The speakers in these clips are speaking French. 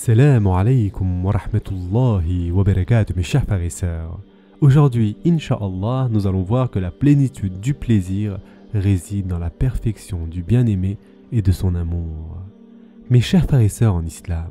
Assalamu alaikum wa rahmatullahi wa barakatuh mes chers frères et sœurs. Aujourd'hui, Inch'Allah, nous allons voir que la plénitude du plaisir réside dans la perfection du bien-aimé et de son amour. Mes chers frères et sœurs en islam,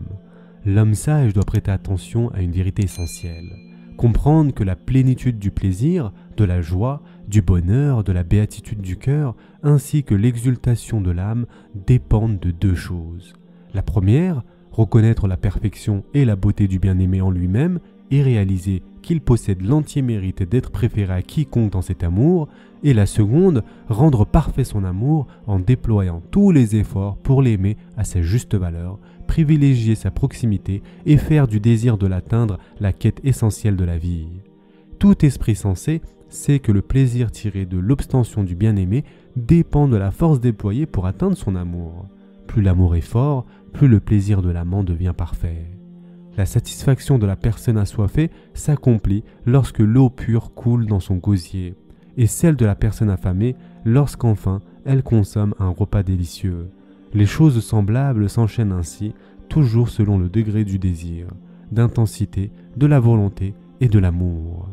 l'homme sage doit prêter attention à une vérité essentielle. Comprendre que la plénitude du plaisir, de la joie, du bonheur, de la béatitude du cœur, ainsi que l'exultation de l'âme dépendent de deux choses. La première, reconnaître la perfection et la beauté du bien-aimé en lui-même et réaliser qu'il possède l'entier mérite d'être préféré à quiconque dans cet amour, et la seconde, rendre parfait son amour en déployant tous les efforts pour l'aimer à sa juste valeur, privilégier sa proximité et faire du désir de l'atteindre la quête essentielle de la vie. Tout esprit sensé sait que le plaisir tiré de l'obstention du bien-aimé dépend de la force déployée pour atteindre son amour. Plus l'amour est fort, plus le plaisir de l'amant devient parfait. La satisfaction de la personne assoiffée s'accomplit lorsque l'eau pure coule dans son gosier, et celle de la personne affamée lorsqu'enfin elle consomme un repas délicieux. Les choses semblables s'enchaînent ainsi, toujours selon le degré du désir, d'intensité, de la volonté et de l'amour.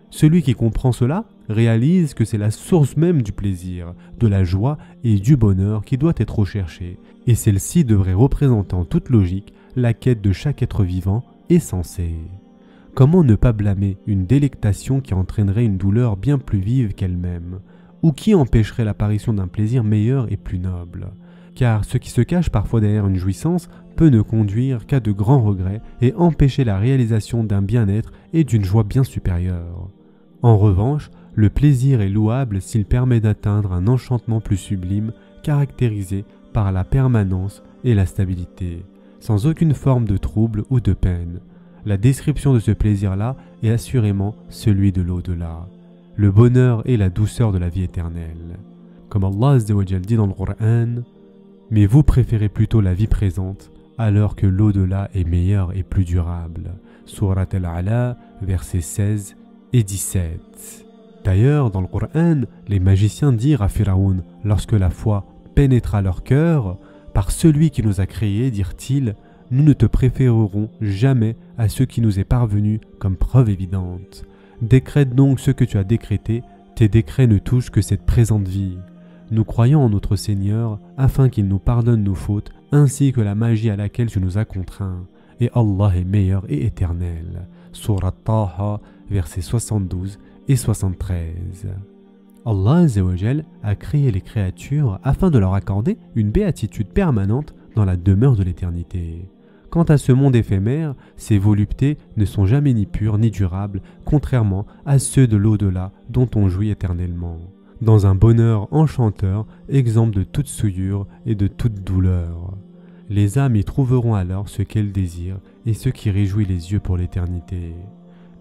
Celui qui comprend cela réalise que c'est la source même du plaisir, de la joie et du bonheur qui doit être recherchée, et celle-ci devrait représenter en toute logique la quête de chaque être vivant et sensé. Comment ne pas blâmer une délectation qui entraînerait une douleur bien plus vive qu'elle-même, ou qui empêcherait l'apparition d'un plaisir meilleur et plus noble? Car ce qui se cache parfois derrière une jouissance peut ne conduire qu'à de grands regrets et empêcher la réalisation d'un bien-être et d'une joie bien supérieure. En revanche, le plaisir est louable s'il permet d'atteindre un enchantement plus sublime, caractérisé par la permanence et la stabilité, sans aucune forme de trouble ou de peine. La description de ce plaisir-là est assurément celui de l'au-delà, le bonheur et la douceur de la vie éternelle. Comme Allah Azza wa Jal dit dans le Coran, « Mais vous préférez plutôt la vie présente, alors que l'au-delà est meilleur et plus durable. » Surat Al-Ala, versets 16 et 17. D'ailleurs, dans le Coran, les magiciens dirent à Pharaon, lorsque la foi pénétra leur cœur, « Par celui qui nous a créés, dirent-ils, nous ne te préférerons jamais à ce qui nous est parvenu comme preuve évidente. Décrète donc ce que tu as décrété, tes décrets ne touchent que cette présente vie. Nous croyons en notre Seigneur afin qu'il nous pardonne nos fautes ainsi que la magie à laquelle tu nous as contraints. Et Allah est meilleur et éternel. » Surat Taha, versets 72 et 73. Allah Azza wa Jal a créé les créatures afin de leur accorder une béatitude permanente dans la demeure de l'éternité. Quant à ce monde éphémère, ses voluptés ne sont jamais ni pures ni durables, contrairement à ceux de l'au-delà dont on jouit éternellement, dans un bonheur enchanteur, exempt de toute souillure et de toute douleur. Les âmes y trouveront alors ce qu'elles désirent et ce qui réjouit les yeux pour l'éternité.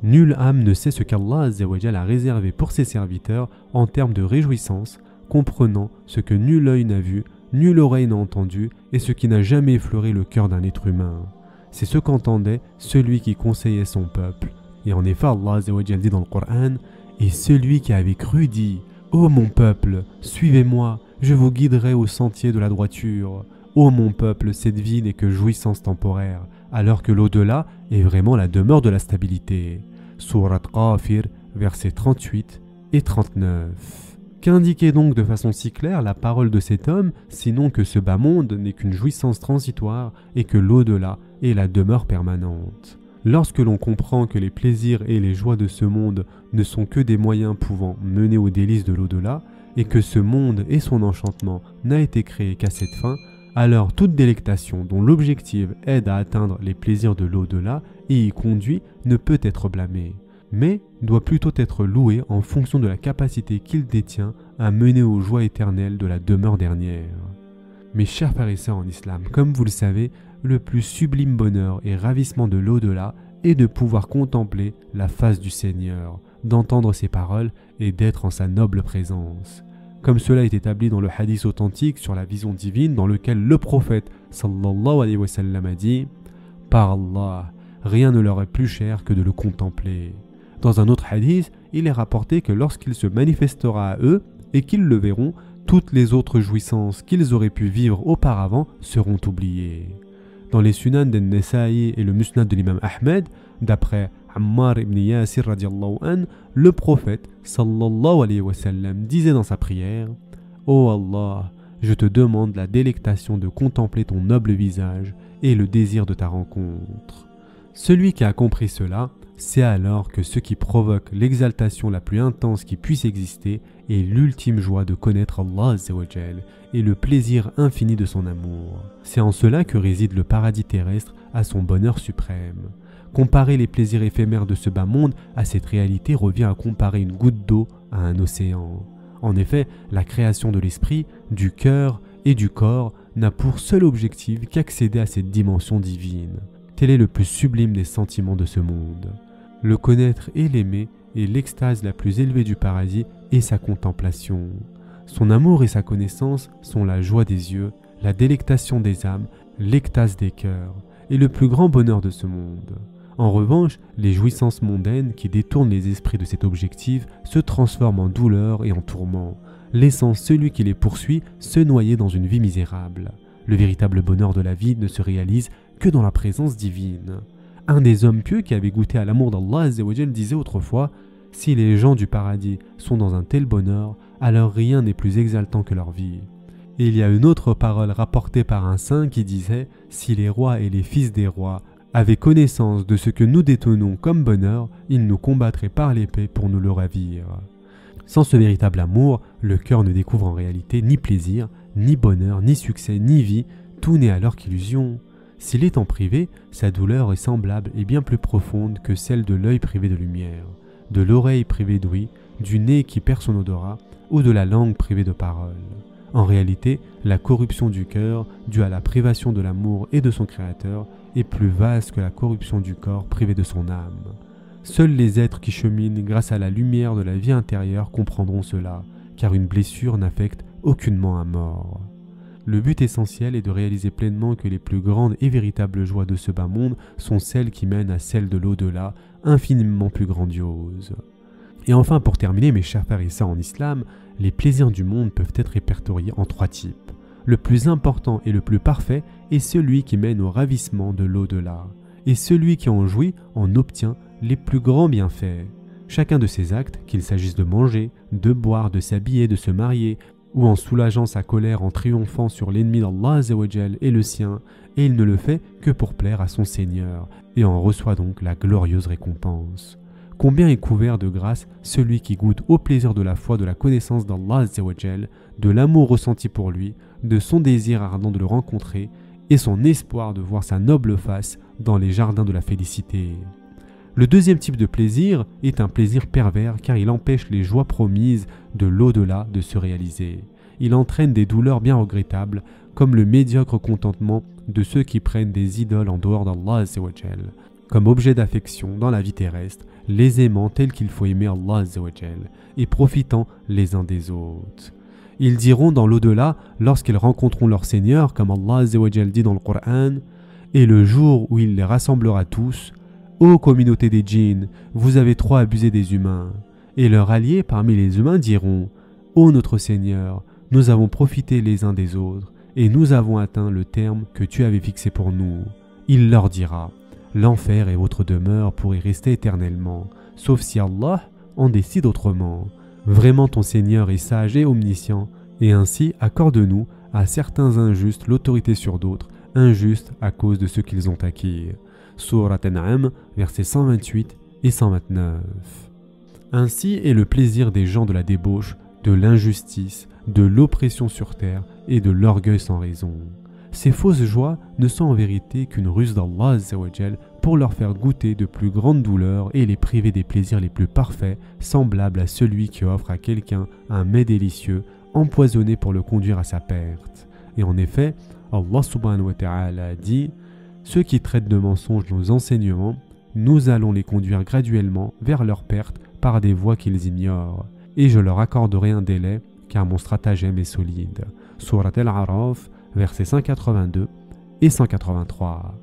Nulle âme ne sait ce qu'Allah Azza wa Jal a réservé pour ses serviteurs en termes de réjouissance, comprenant ce que nul œil n'a vu, nulle oreille n'a entendu et ce qui n'a jamais effleuré le cœur d'un être humain. C'est ce qu'entendait celui qui conseillait son peuple. Et en effet, Allah Azza wa Jal dit dans le Coran, « Et celui qui avait cru dit, ô mon peuple, suivez-moi, je vous guiderai au sentier de la droiture. Ô mon peuple, cette vie n'est que jouissance temporaire, alors que l'au-delà est vraiment la demeure de la stabilité. » Surat Ghafir, versets 38 et 39. Qu'indiquait donc de façon si claire la parole de cet homme, sinon que ce bas monde n'est qu'une jouissance transitoire et que l'au-delà est la demeure permanente. Lorsque l'on comprend que les plaisirs et les joies de ce monde ne sont que des moyens pouvant mener aux délices de l'au-delà, et que ce monde et son enchantement n'a été créé qu'à cette fin, alors toute délectation dont l'objectif aide à atteindre les plaisirs de l'au-delà et y conduit ne peut être blâmée, mais doit plutôt être louée en fonction de la capacité qu'il détient à mener aux joies éternelles de la demeure dernière. Mes chers frères et sœurs en islam, comme vous le savez, le plus sublime bonheur et ravissement de l'au-delà est de pouvoir contempler la face du Seigneur, d'entendre ses paroles et d'être en sa noble présence. Comme cela est établi dans le hadith authentique sur la vision divine dans lequel le prophète sallallahu alayhi wa sallam a dit « Par Allah, rien ne leur est plus cher que de le contempler. » Dans un autre hadith, il est rapporté que lorsqu'il se manifestera à eux et qu'ils le verront, toutes les autres jouissances qu'ils auraient pu vivre auparavant seront oubliées. Dans les Sunan d'An-Nasa'i et le Musnad de l'imam Ahmed, d'après Ammar ibn Yasir radiallahu an, le prophète sallallahu alayhi wa sallam disait dans sa prière: Ô Allah, je te demande la délectation de contempler ton noble visage et le désir de ta rencontre. Celui qui a compris cela, c'est alors que ce qui provoque l'exaltation la plus intense qui puisse exister est l'ultime joie de connaître Allah Azza wa Jal et le plaisir infini de son amour. C'est en cela que réside le paradis terrestre à son bonheur suprême. Comparer les plaisirs éphémères de ce bas monde à cette réalité revient à comparer une goutte d'eau à un océan. En effet, la création de l'esprit, du cœur et du corps n'a pour seul objectif qu'accéder à cette dimension divine. Tel est le plus sublime des sentiments de ce monde. Le connaître et l'aimer est l'extase la plus élevée du paradis et sa contemplation. Son amour et sa connaissance sont la joie des yeux, la délectation des âmes, l'extase des cœurs et le plus grand bonheur de ce monde. En revanche, les jouissances mondaines qui détournent les esprits de cet objectif se transforment en douleur et en tourment, laissant celui qui les poursuit se noyer dans une vie misérable. Le véritable bonheur de la vie ne se réalise que dans la présence divine. Un des hommes pieux qui avait goûté à l'amour d'Allah Azza wa Jal disait autrefois: si les gens du paradis sont dans un tel bonheur, alors rien n'est plus exaltant que leur vie. Et il y a une autre parole rapportée par un saint qui disait: si les rois et les fils des rois avaient connaissance de ce que nous détenons comme bonheur, ils nous combattraient par l'épée pour nous le ravir. Sans ce véritable amour, le cœur ne découvre en réalité ni plaisir, ni bonheur, ni succès, ni vie, tout n'est alors qu'illusion. S'il est en privé, sa douleur est semblable et bien plus profonde que celle de l'œil privé de lumière, de l'oreille privée d'ouïe, du nez qui perd son odorat ou de la langue privée de parole. En réalité, la corruption du cœur, due à la privation de l'amour et de son Créateur, est plus vaste que la corruption du corps privé de son âme. Seuls les êtres qui cheminent grâce à la lumière de la vie intérieure comprendront cela, car une blessure n'affecte aucunement un mort. Le but essentiel est de réaliser pleinement que les plus grandes et véritables joies de ce bas monde sont celles qui mènent à celles de l'au-delà, infiniment plus grandioses. Et enfin, pour terminer, mes chers frères et sœurs en islam, les plaisirs du monde peuvent être répertoriés en 3 types. Le plus important et le plus parfait est celui qui mène au ravissement de l'au-delà. Et celui qui en jouit en obtient les plus grands bienfaits. Chacun de ces actes, qu'il s'agisse de manger, de boire, de s'habiller, de se marier, ou en soulageant sa colère en triomphant sur l'ennemi d'Allah Azza wa Jal et le sien, et il ne le fait que pour plaire à son Seigneur, et en reçoit donc la glorieuse récompense. Combien est couvert de grâce celui qui goûte au plaisir de la foi, de la connaissance d'Allah Azza wa Jal, de l'amour ressenti pour lui, de son désir ardent de le rencontrer, et son espoir de voir sa noble face dans les jardins de la félicité. Le deuxième type de plaisir est un plaisir pervers car il empêche les joies promises de l'au-delà de se réaliser. Il entraîne des douleurs bien regrettables comme le médiocre contentement de ceux qui prennent des idoles en dehors d'Allah Azza wa Jal, comme objet d'affection dans la vie terrestre, les aimant tels qu'il faut aimer Allah Azza wa Jal et profitant les uns des autres. Ils diront dans l'au-delà lorsqu'ils rencontreront leur Seigneur, comme Allah Azza wa Jal dit dans le Coran, et le jour où il les rassemblera tous: ô communauté des djinns, vous avez trop abusé des humains. Et leurs alliés parmi les humains diront: ô notre Seigneur, nous avons profité les uns des autres, et nous avons atteint le terme que tu avais fixé pour nous. Il leur dira: l'enfer est votre demeure pour y rester éternellement, sauf si Allah en décide autrement. Vraiment ton Seigneur est sage et omniscient, et ainsi accorde-nous à certains injustes l'autorité sur d'autres, injustes à cause de ce qu'ils ont acquis. Sourate An'am, versets 128 et 129. Ainsi est le plaisir des gens de la débauche, de l'injustice, de l'oppression sur terre et de l'orgueil sans raison. Ces fausses joies ne sont en vérité qu'une ruse d'Allah Azza wa Jal pour leur faire goûter de plus grandes douleurs et les priver des plaisirs les plus parfaits, semblables à celui qui offre à quelqu'un un mets délicieux, empoisonné pour le conduire à sa perte. Et en effet, Allah subhanahu wa ta'ala a dit: ceux qui traitent de mensonges nos enseignements, nous allons les conduire graduellement vers leur perte par des voies qu'ils ignorent, et je leur accorderai un délai, car mon stratagème est solide. Sourate Al-A'raf, versets 182 et 183.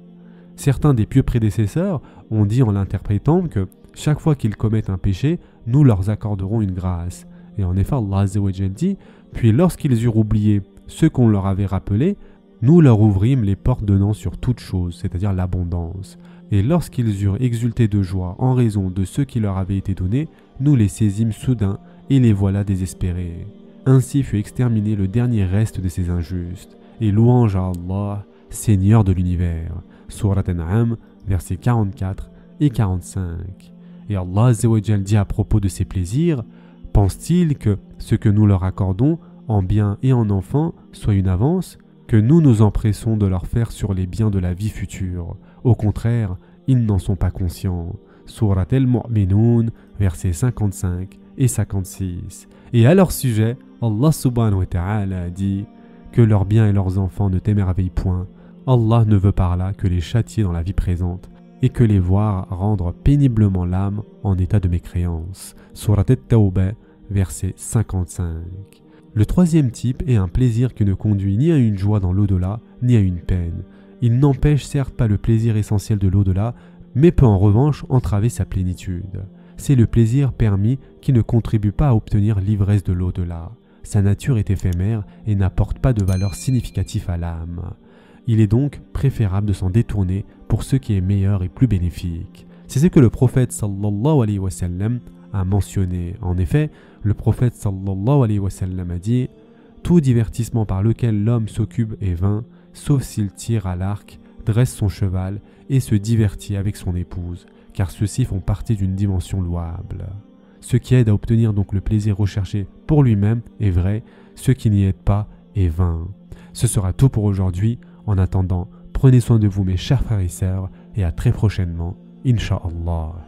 Certains des pieux prédécesseurs ont dit en l'interprétant que chaque fois qu'ils commettent un péché, nous leur accorderons une grâce. Et en effet, Allah Azza wa Jal dit: puis lorsqu'ils eurent oublié ce qu'on leur avait rappelé, nous leur ouvrîmes les portes donnant sur toute chose, c'est-à-dire l'abondance. Et lorsqu'ils eurent exulté de joie en raison de ce qui leur avait été donné, nous les saisîmes soudain et les voilà désespérés. Ainsi fut exterminé le dernier reste de ces injustes. Et louange à Allah, Seigneur de l'univers. Surat An'am, versets 44 et 45. Et Allah Azza wa Jal dit à propos de ces plaisirs, pense-t-il que ce que nous leur accordons en biens et en enfants soit une avance, que nous nous empressons de leur faire sur les biens de la vie future? Au contraire, ils n'en sont pas conscients. Surat Al-Mu'minun, versets 55 et 56. Et à leur sujet, Allah subhanahu wa ta'ala a dit que leurs biens et leurs enfants ne t'émerveillent point. Allah ne veut par là que les châtier dans la vie présente et que les voir rendre péniblement l'âme en état de mécréance. Surat At-Tawbah, verset 55. Le troisième type est un plaisir qui ne conduit ni à une joie dans l'au-delà, ni à une peine. Il n'empêche certes pas le plaisir essentiel de l'au-delà, mais peut en revanche entraver sa plénitude. C'est le plaisir permis qui ne contribue pas à obtenir l'ivresse de l'au-delà. Sa nature est éphémère et n'apporte pas de valeur significative à l'âme. Il est donc préférable de s'en détourner pour ce qui est meilleur et plus bénéfique. C'est ce que le prophète sallallahu alayhi wa sallam a mentionné. En effet, le prophète sallallahu alayhi wa sallam a dit « Tout divertissement par lequel l'homme s'occupe est vain, sauf s'il tire à l'arc, dresse son cheval et se divertit avec son épouse, car ceux-ci font partie d'une dimension louable. » Ce qui aide à obtenir donc le plaisir recherché pour lui-même est vrai, ce qui n'y aide pas est vain. Ce sera tout pour aujourd'hui. En attendant, prenez soin de vous mes chers frères et sœurs et à très prochainement, Inch'Allah.